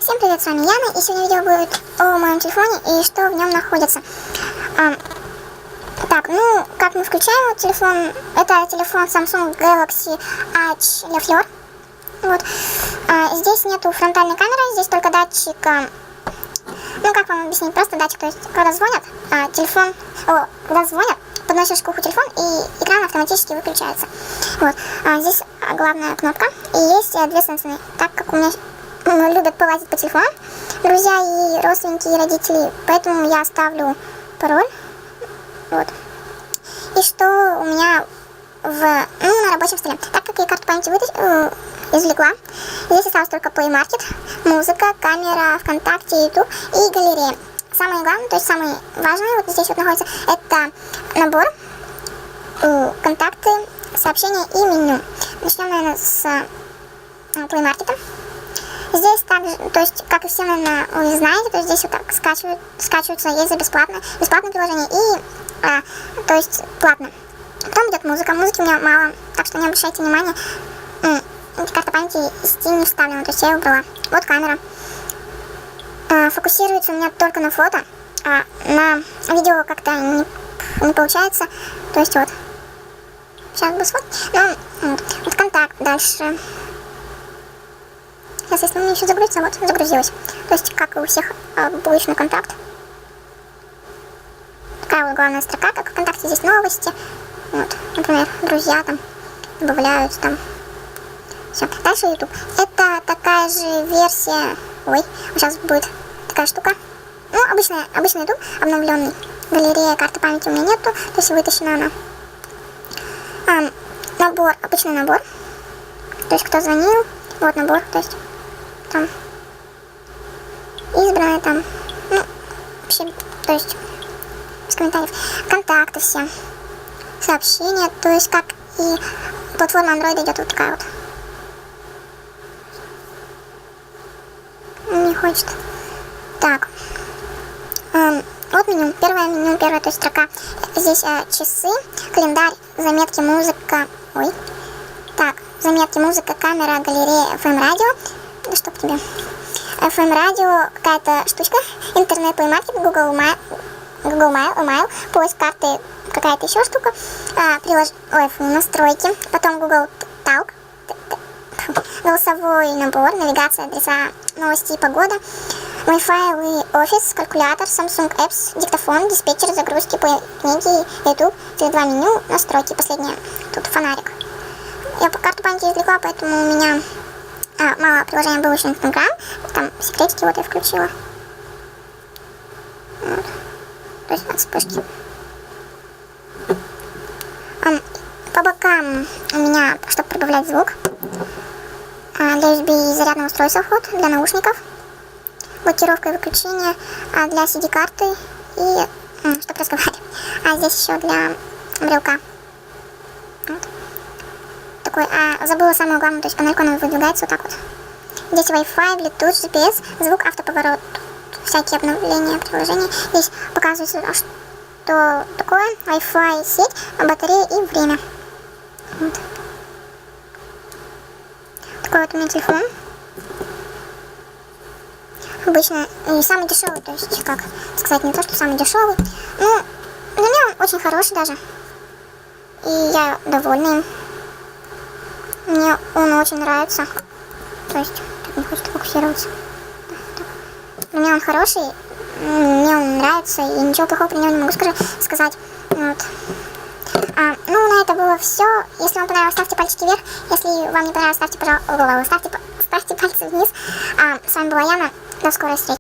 Всем привет, с вами Яна, и сегодня видео будет о моем телефоне и что в нем находится. Так, ну, как мы включаем телефон, это телефон Samsung Galaxy Edge Le Fleur. Вот. Здесь нету фронтальной камеры, здесь только датчик, ну, как вам объяснить, просто датчик, то есть, когда звонят, когда звонят, подносишь к уху телефон, и экран автоматически выключается. Вот. Здесь главная кнопка, и есть две сенсорные, так как у меня любят полазить по телефону друзья и родственники, и родители, поэтому я оставлю пароль. Вот. И что у меня на рабочем столе. Так как я карту памяти извлекла, здесь осталось только Play Market, музыка, камера, ВКонтакте, YouTube и галерея. Самое главное, то есть самое важное, вот здесь вот находится, это набор, контакты, сообщения и меню. Начнем, наверное, с Play Market. Здесь также, то есть, как и все, наверное, вы знаете, то есть здесь вот так скачиваются, есть за бесплатное приложение и, то есть, платно. Потом идет музыка, музыки у меня мало, так что не обращайте внимания. Карта памяти из Steam не вставлена, то есть я ее убрала. Вот камера. Фокусируется у меня только на фото, а на видео как-то не получается, то есть вот. Сейчас буду смотреть. Ну, вот контакт дальше. Сейчас, если у меня еще загрузится, вот, загрузилась. То есть, как и у всех, обычный контакт. Такая вот главная строка, как в ВКонтакте, здесь новости. Вот, например, друзья там добавляют там. Все. Дальше YouTube. Это такая же версия. Ой, сейчас будет такая штука. Ну, обычный YouTube, обновленный. Галерея, карты памяти у меня нету, то есть вытащена она. Набор, обычный набор. То есть, кто звонил, вот набор, то есть там избранное там, ну, вообще, то есть без комментариев, контакты все, сообщения, то есть как и платформа Android идет вот такая вот. Не хочет. Так. Вот меню. Первая, то есть строка. Здесь часы, календарь, заметки, музыка. Ой. Так, заметки, музыка, камера, галерея, FM-радио. Да чтоб тебе. FM-радио, какая-то штучка. Интернет, Play Market, Google Mail, поиск карты, какая-то еще штука. Настройки. Потом Google Talk. Голосовой набор, навигация, адреса, новости и погода. Wi-Fi и офис, калькулятор, Samsung Apps, диктофон, диспетчер, загрузки, книги, YouTube, теле2 меню, настройки. Последнее. Тут фонарик. Я по карту памяти извлекла, поэтому у меня мало приложения было еще Instagram. Там секретики вот я включила. Вот. То есть от вспышки. По бокам у меня, чтобы прибавлять звук, для USB и зарядного устройства вход, для наушников, блокировка и выключение, для CD-карты и чтобы разговаривать. Здесь еще для брелка. Вот. Такой, забыла самое главное, то есть панелька она выдвигается вот так вот. Здесь Wi-Fi, Bluetooth, GPS, звук, автоповорот, всякие обновления приложений. Здесь показывается, что такое Wi-Fi, сеть, батарея и время. Вот. Такой вот у меня телефон. Обычно и самый дешевый, то есть, как сказать, не то, что самый дешевый. Ну, для меня он очень хороший даже. И я довольна им. Мне он очень нравится. То есть, так не хочет фокусироваться. Для меня он хороший, мне он нравится, и ничего плохого про него не могу сказать. Вот. Ну, на это было все. Если вам понравилось, ставьте пальчики вверх. Если вам не понравилось, ставьте пальцы вниз. С вами была Яна. До скорой встречи.